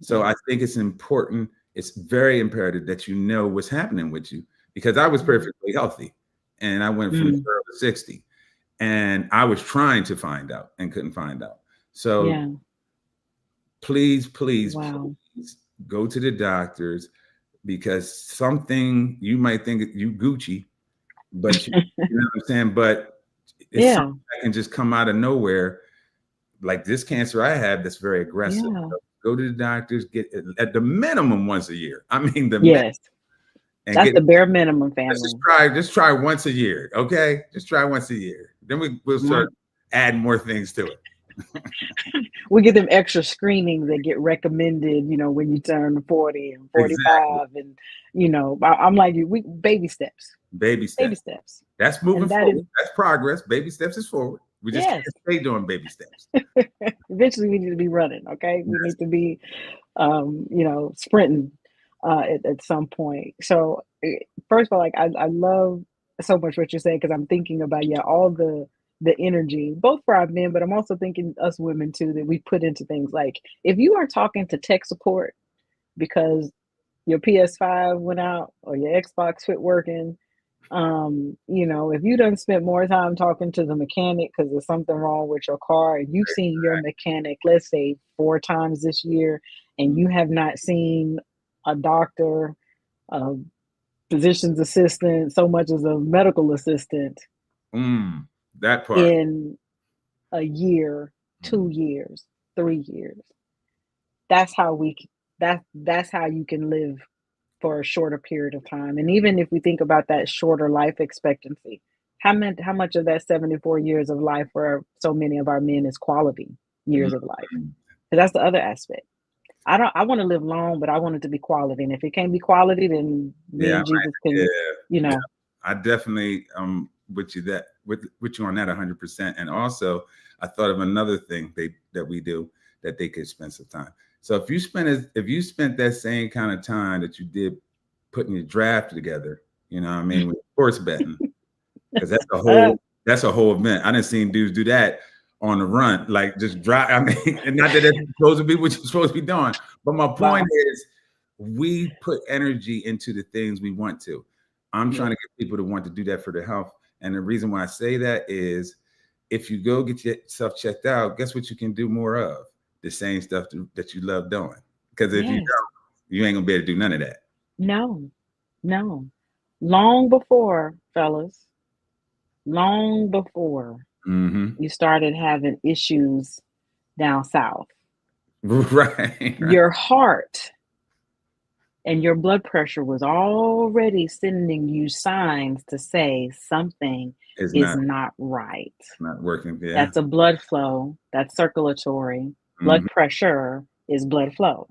So I think it's important. It's very imperative that you know what's happening with you, because I was perfectly healthy and I went from 0 to 60, and I was trying to find out and couldn't find out. So please go to the doctors, because something you might think you Gucci, but you know what I'm saying? But it's something that can just come out of nowhere. Like this cancer I have that's very aggressive. So go to the doctors, get at the minimum once a year. I mean, minimum. And that's the bare minimum, family. Just try once a year, okay? Just try once a year. Then we'll start adding more things to it. We get them extra screenings that get recommended, when you turn 40 and Exactly. 45. And, I'm like, we baby steps, Baby baby steps. steps. That's moving And that is, forward. That's progress. Baby steps is forward. We just can't yes, stay doing baby steps. eventually we need to be running. Okay. We Yes. need to be, sprinting at some point. So, first of all, like, I love so much what you're saying, because I'm thinking about, yeah, all the energy, both for our men, but I'm also thinking us women too, that we put into things. Like, if you are talking to tech support because your PS5 went out or your Xbox quit working, if you done spent more time talking to the mechanic because there's something wrong with your car, and you've seen your mechanic, let's say 4 times this year, and you have not seen a doctor, a physician's assistant, so much as a medical assistant Mm, that part. in a year, 2 years, 3 years, that's how that's how you can live for a shorter period of time. And even if we think about that shorter life expectancy, how much of that 74 years of life for so many of our men is quality years of life? Mm. Because that's the other aspect. I want to live long, but I want it to be quality. And if it can't be quality, then me Yeah, and Jesus yeah, can, you yeah. know, I definitely with you with you on that 100%. And also, I thought of another thing that we do that they could spend some time. So if you spent that same kind of time that you did putting your draft together, you know what I mean, with sports betting, because that's a whole event. I didn't seen dudes do that on the run, like just drive. I mean, and not that it's supposed to be what you're supposed to be doing, but my point wow. is, we put energy into the things we want to. I'm trying Yeah. to get people to want to do that for their health, and the reason why I say that is, if you go get yourself checked out, guess what you can do more of? The same stuff that you love doing. Because if you Yes. don't, you ain't gonna be able to do none of that. No. No. Long before, fellas, long before Mm-hmm. you started having issues down south, Right, right. your heart and your blood pressure was already sending you signs to say something It's is not not right. working. Yeah. That's a blood flow, that's circulatory. Blood Mm-hmm. pressure is blood flow.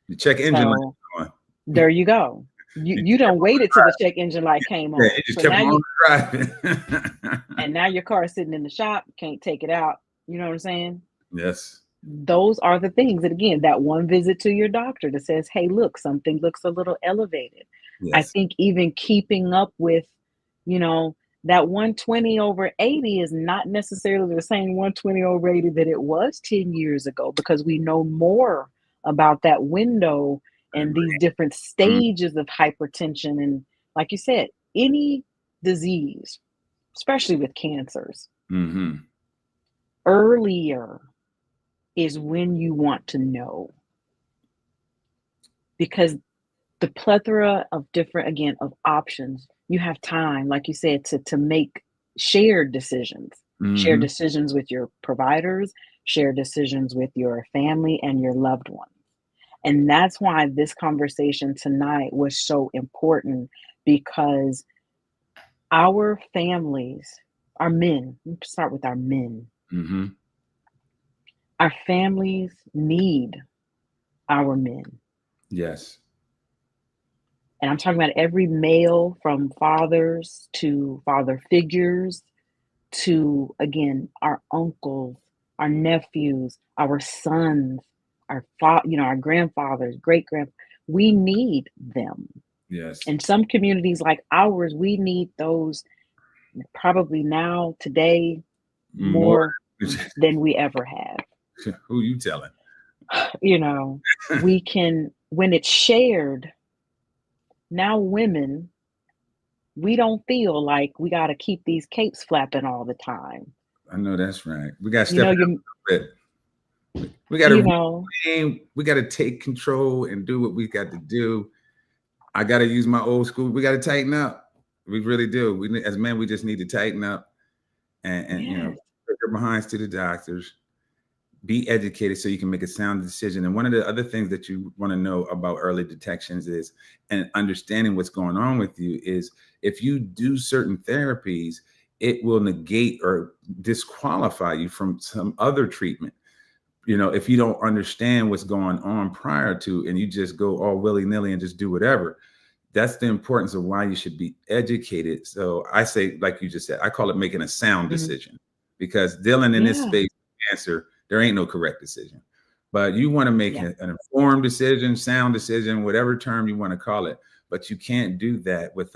The check engine light So is on. there you go. You You you kept don't on waited till the check engine light came driving. Yeah, on. it just So kept now on you driving. and now your car is sitting in the shop, can't take it out. You know what I'm saying? Yes. Those are the things that, again, that one visit to your doctor that says, hey, look, something looks a little elevated. I Yes. think even keeping up with, you know, that 120 over 80 is not necessarily the same 120 over 80 that it was 10 years ago, because we know more about that window I and these agree. different Mm, stages of hypertension. And like you said, any disease, especially with cancers, mm-hmm. earlier is when you want to know, because the plethora of different, again, of options, you have time, like you said, to make shared decisions, share Mm-hmm. decisions with your providers, share decisions with your family and your loved ones. And that's why this conversation tonight was so important, because our families, our men, let's start with our men, Mm-hmm. our families need our men. Yes. And I'm talking about every male, from fathers to father figures to, again, our uncles, our nephews, our sons, our grandfathers, great grand. We need them. Yes. In some communities like ours, we need those probably now, today, More. more than we ever have. Who you telling? You know, we can, when it's shared, now women, we don't feel like we got to keep these capes flapping all the time. I know that's right. We got to You step know, it up you a bit. We got you to know, we got to take control and do what we got to do. I got to use my old school. We got to tighten up. We really do. We as men, we just need to tighten up and yes, put your behinds to the doctors. Be educated so you can make a sound decision. And one of the other things that you want to know about early detections is, and understanding what's going on with you, is if you do certain therapies, it will negate or disqualify you from some other treatment. If you don't understand what's going on prior to, and you just go all willy-nilly and just do whatever. That's the importance of why you should be educated. So I say, like you just said, I call it making a sound Mhm. decision, because dealing in this Yeah. space, answer, there ain't no correct decision. But you want to make Yeah. an informed decision, sound decision, whatever term you want to call it. But you can't do that with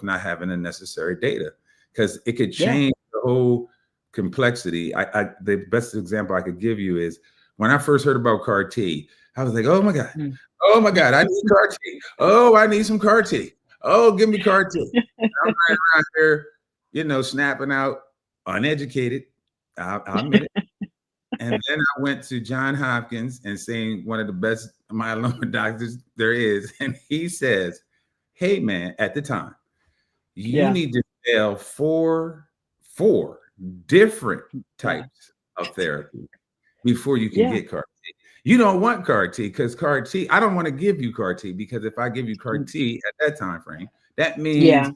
not having the necessary data, because it could Yeah. change the whole complexity. The best example I could give you is when I first heard about CAR T, I was like, oh my God. Mm. Oh my God, I need CAR T. Oh, I need some CAR T. Oh, give me CAR T. I'm running around here, snapping out, uneducated. I'll admit it. And then I went to John Hopkins and seeing one of the best myeloma doctors there is. And he says, hey, man, at the time, you Yeah. need to fail four different Yeah. types of therapy before you can Yeah. get CAR T. You don't want CAR T, because CAR T, I don't want to give you CAR T, because if I give you CAR Mm. T at that time frame, that means Yeah.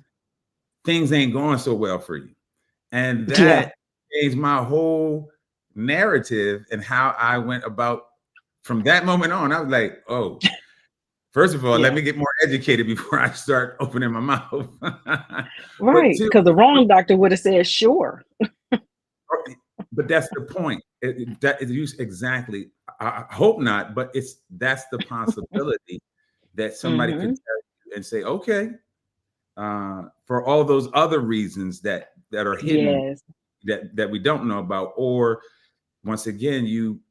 things ain't going so well for you. And Yeah. that changed my whole narrative and how I went about from that moment on. I was like, oh, first of all, let Yeah. me get more educated before I start opening my mouth. But Right. two, Because the wrong doctor would have said, sure. but that's the point. That is used exactly. I hope not, but that's the possibility that somebody could Mm-hmm. tell you and say, okay, for all those other reasons that are hidden, Yes. that we don't know about, or once again, you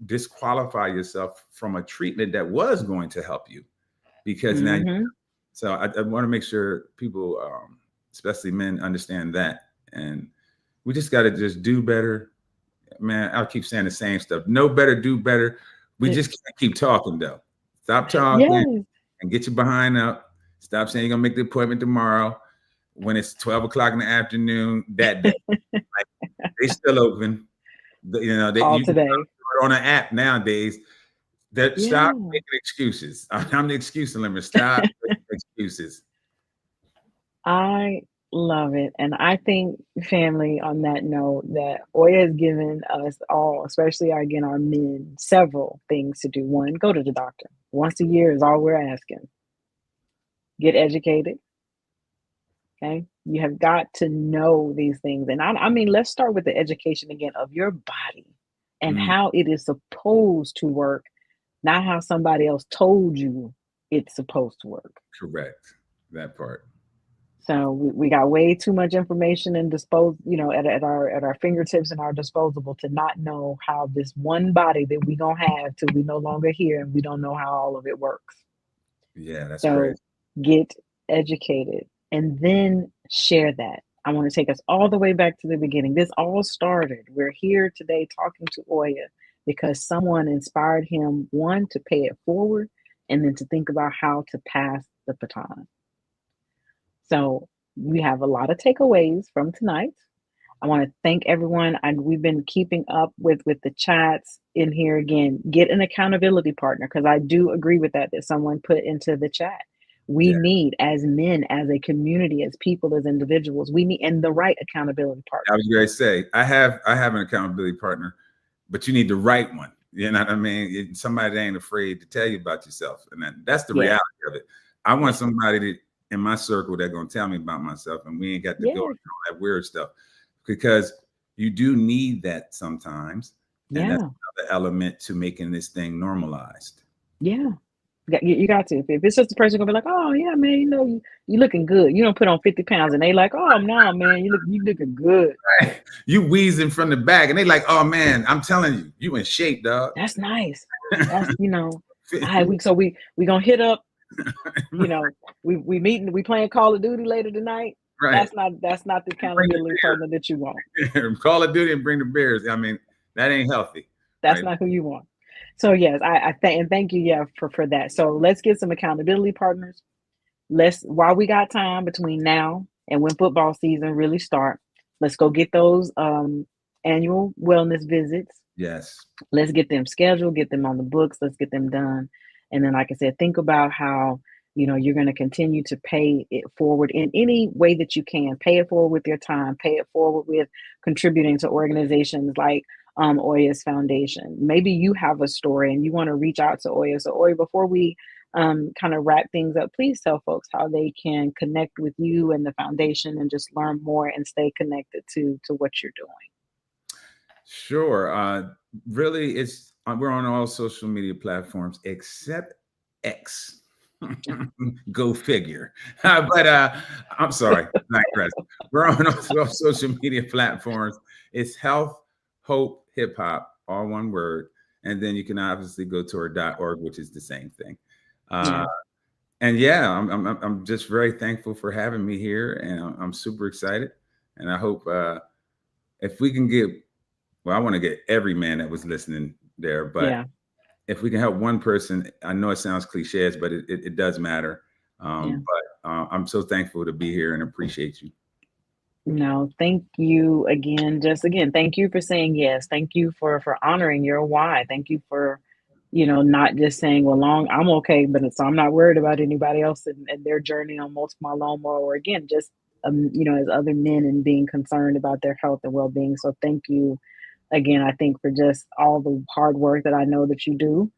disqualify yourself from a treatment that was going to help you, because now. Mm-hmm. So I want to make sure people, especially men, understand that, and we just got to just do better. Man, I'll keep saying the same stuff. Know better, do better. We just can't keep talking though. Stop talking Yes. and get your behind up. Stop saying you're gonna make the appointment tomorrow when it's 12 o'clock in the afternoon that day. Like, they still open. That All you can do today. it on an app nowadays. That stop Yeah. making excuses. I'm the excuse limit. Stop making excuses. I love it. And I think, family, on that note, that Oya has given us all, especially again our men, several things to do. One, go to the doctor. Once a year is all we're asking. Get educated. Okay. You have got to know these things. And I mean, let's start with the education again of your body and Mm, how it is supposed to work, not how somebody else told you it's supposed to work. correct. That part. So we got way too much information and at our fingertips and our disposable to not know how this one body that we gonna have till we no longer here, and we don't know how all of it works. Yeah, that's So crazy. get educated and then share that. I want to take us all the way back to the beginning. This all started. We're here today talking to Oya because someone inspired him, one, to pay it forward, and then to think about how to pass the baton. So we have a lot of takeaways from tonight. I want to thank everyone. And we've been keeping up with the chats in here again. Get an accountability partner, because I do agree with that someone put into the chat. We Yeah, need, as men, as a community, as people, as individuals, we need, and the right accountability I partner. was going to say I have an accountability partner, but you need the right one. You know what I mean? Somebody that ain't afraid to tell you about yourself, and that's the Yes, reality of it. I want yes, somebody that in my circle that's gonna tell me about myself, and we ain't got to go yes, through all that weird stuff, because you do need that sometimes, and that's yeah, another element to making this thing normalized. yeah. You got to. If it's just a person gonna be like, oh yeah, man, you looking good. You don't put on 50 pounds, and they like, oh no, man, you looking good. You wheezing from the back, and they like, oh man, I'm telling you, you in shape, dog. That's nice. That's all right. We gonna hit up. We meeting. We playing Call of Duty later tonight. Right. That's not the Bring accountability partner that you want. the beer. Call of Duty and bring the beers. I mean, that ain't healthy, That's right? not who you want. So yes, thank you, yeah, for that. So let's get some accountability partners. Let's, while we got time between now and when football season really start, let's go get those annual wellness visits. Yes. Let's get them scheduled, get them on the books, let's get them done. And then, like I said, think about how you're going to continue to pay it forward in any way that you can. Pay it forward with your time, pay it forward with contributing to organizations like Oya's Foundation. Maybe you have a story and you want to reach out to Oya. So, Oya, before we kind of wrap things up, please tell folks how they can connect with you and the foundation and just learn more and stay connected to what you're doing. Sure. Really, we're on all social media platforms except X. Go figure. But I'm sorry, not aggressive. We're on all social media platforms. It's Health, Hope, Hip Hop, all one word. And then you can obviously go to our .org, which is the same thing. Yeah. And yeah, I'm just very thankful for having me here, and I'm super excited. And I hope if we can get, well, I want to get every man that was listening there, but Yeah. if we can help one person, I know it sounds cliches, but it does matter. Yeah. But I'm so thankful to be here and appreciate you. No, thank you again. Just again, thank you for saying yes. Thank you for honoring your why. Thank you for, not just saying, well, I'm okay, but so I'm not worried about anybody else and their journey on multiple myeloma, or again, just as other men and being concerned about their health and well-being. So thank you again, I think, for just all the hard work that I know that you do.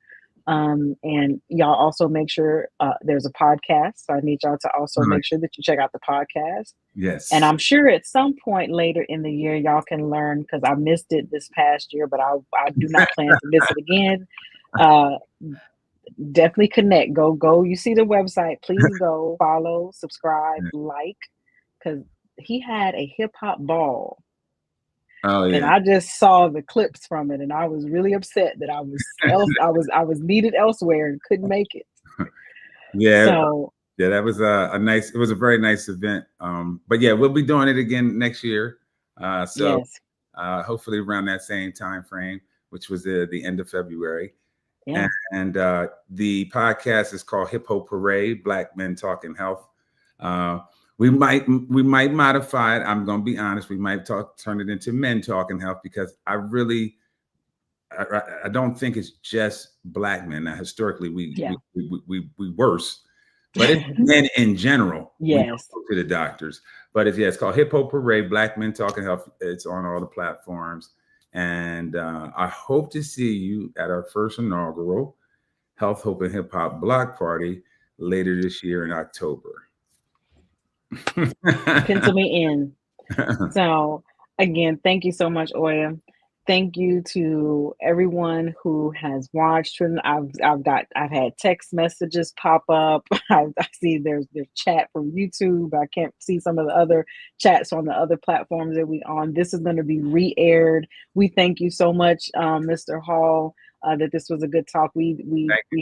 And y'all also make sure there's a podcast. So I need y'all to also make sure that you check out the podcast. And Yes. I'm sure at some point later in the year, y'all can learn, because I missed it this past year, but I do not plan to miss it again. Definitely connect. Go. You see the website. Please go follow, subscribe, like, because he had a hip hop ball. Oh And yeah. I just saw the clips from it, and I was really upset that I was needed elsewhere and couldn't make it. Yeah. So yeah, that was it was a very nice event. But yeah, we'll be doing it again next year. So yes, hopefully around that same time frame, which was the end of February. yeah, And the podcast is called Hip Hop Parade, Black Men Talking Health. We might modify it. I'm going to be honest. We might turn it into Men Talking Health, because I don't think it's just Black men. Now, historically, we worse, but it's men in general. We don't yes. go to the doctors, but it's called Hip Hop Parade, Black Men Talking Health. It's on all the platforms. And I hope to see you at our first inaugural Health, Hope, and Hip Hop block party later this year in October. Pencil me in. So again, thank you so much, Oya. Thank you to everyone who has watched. I've had text messages pop up. I see there's chat from YouTube. I can't see some of the other chats on the other platforms that we on. This is going to be re-aired. We thank you so much, Mr. Hall. That this was a good talk. We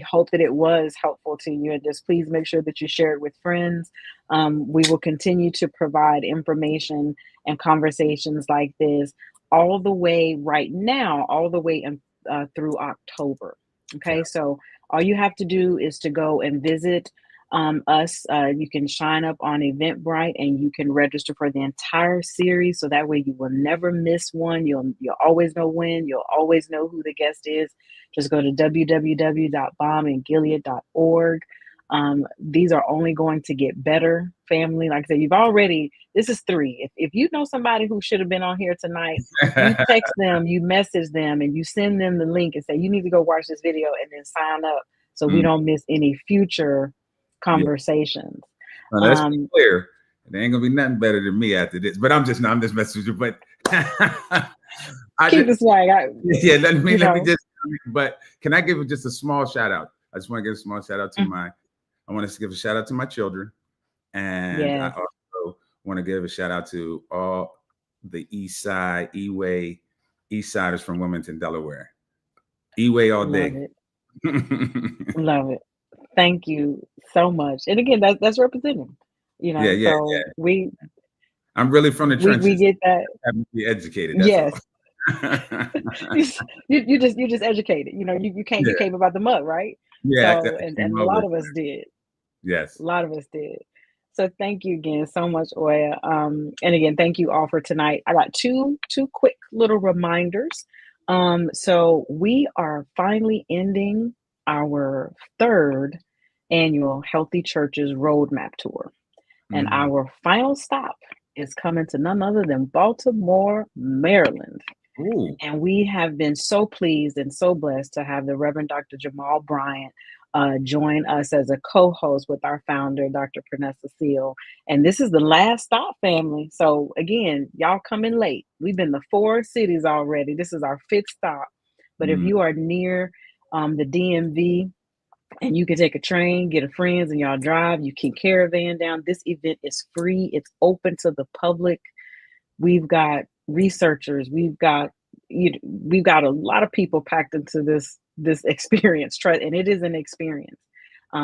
hope that it was helpful to you, and just please make sure that you share it with friends. We will continue to provide information and conversations like this all the way right now, all the way through October. Okay, so all you have to do is to go and visit us. You can sign up on Eventbrite and you can register for the entire series. So that way you will never miss one. You'll always know when. You'll always know who the guest is. Just go to www.bombandgilead.org. These are only going to get better, family. Like I said, this is 3. If you know somebody who should have been on here tonight, you text them, you message them, and you send them the link and say, you need to go watch this video and then sign up so we don't miss any future conversations. Well, let's be clear. There ain't gonna be nothing better than me after this. But I'm just messing with you. But keep the swag. Let me just. But can I give just a small shout out? I just want to give a small shout out to I want to give a shout out to my children, and I also want to give a shout out to all the East Side, East Siders from Wilmington, Delaware. E-way all day. Love it. Thank you so much. And again, that's representing. I'm really from the trenches. We get that. Having to be educated. Yes. you just educated. You came about the mud, right? Yeah. So, and a lot of us did. Yes. A lot of us did. So thank you again so much, Oya. And again, thank you all for tonight. I got two quick little reminders. So we are finally ending our 3rd annual Healthy Churches Roadmap Tour. And Mm. our final stop is coming to none other than Baltimore, Maryland. Ooh. And we have been so pleased and so blessed to have the Reverend Dr. Jamal Bryant join us as a co host with our founder, Dr. Pernessa Seal. And this is the last stop, family. So, again, y'all coming late. We've been to 4 cities already. This is our fifth stop. But if Mm. you are near the DMV, and you can take a train, get a friends, and y'all drive. You can caravan down. This event is free. It's open to the public. We've got researchers. We've got a lot of people packed into this experience. And it is an experience.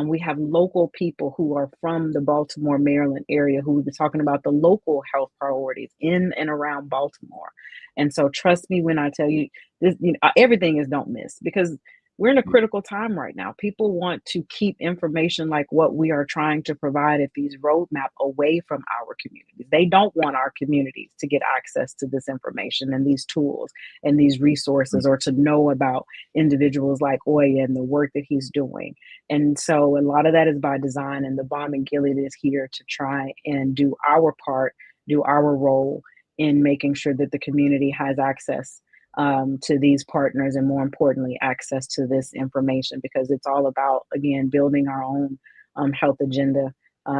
We have local people who are from the Baltimore, Maryland area who will be talking about the local health priorities in and around Baltimore. And so, trust me when I tell you this. Everything is don't miss, because we're in a critical time right now. People want to keep information like what we are trying to provide at these roadmap away from our communities. They don't want our communities to get access to this information and these tools and these resources, or to know about individuals like Oya and the work that he's doing. And so a lot of that is by design, and the Bomb and Gilead is here to try and do our part, do our role in making sure that the community has access to these partners, and more importantly, access to this information, because it's all about, again, building our own health agenda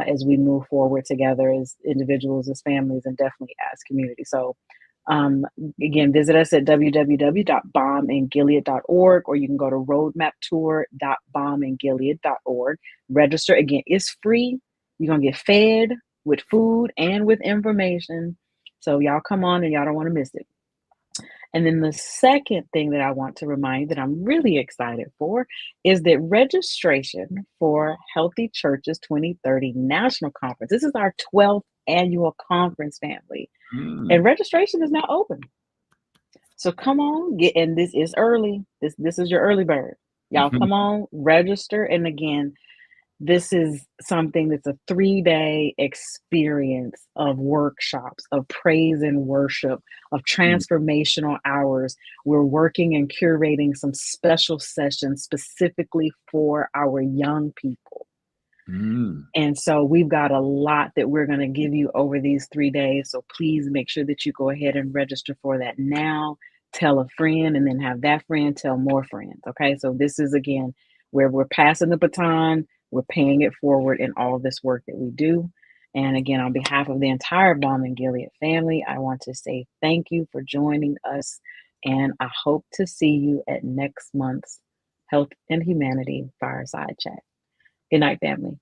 as we move forward together as individuals, as families, and definitely as communities. So, um, again, visit us at www.bombandgilead.org, or you can go to roadmaptour.bombandgilead.org. Register. Again, it's free. You're going to get fed with food and with information. So, y'all come on, and y'all don't want to miss it. And then the second thing that I want to remind you that I'm really excited for is that registration for Healthy Churches 2030 National Conference. This is our 12th annual conference, family. And Mm. registration is now open. So come on, and this is early. This is your early bird. Y'all come on, register. And again, this is something that's a 3-day experience of workshops, of praise and worship, of transformational hours. We're working and curating some special sessions specifically for our young people. Mm. And so we've got a lot that we're going to give you over these 3 days. So please make sure that you go ahead and register for that now. Tell a friend, and then have that friend tell more friends. Okay. So this is, again, where we're passing the baton, we're paying it forward in all of this work that we do. And again, on behalf of the entire Balm and Gilead family, I want to say thank you for joining us. And I hope to see you at next month's Health and Humanity Fireside Chat. Good night, family.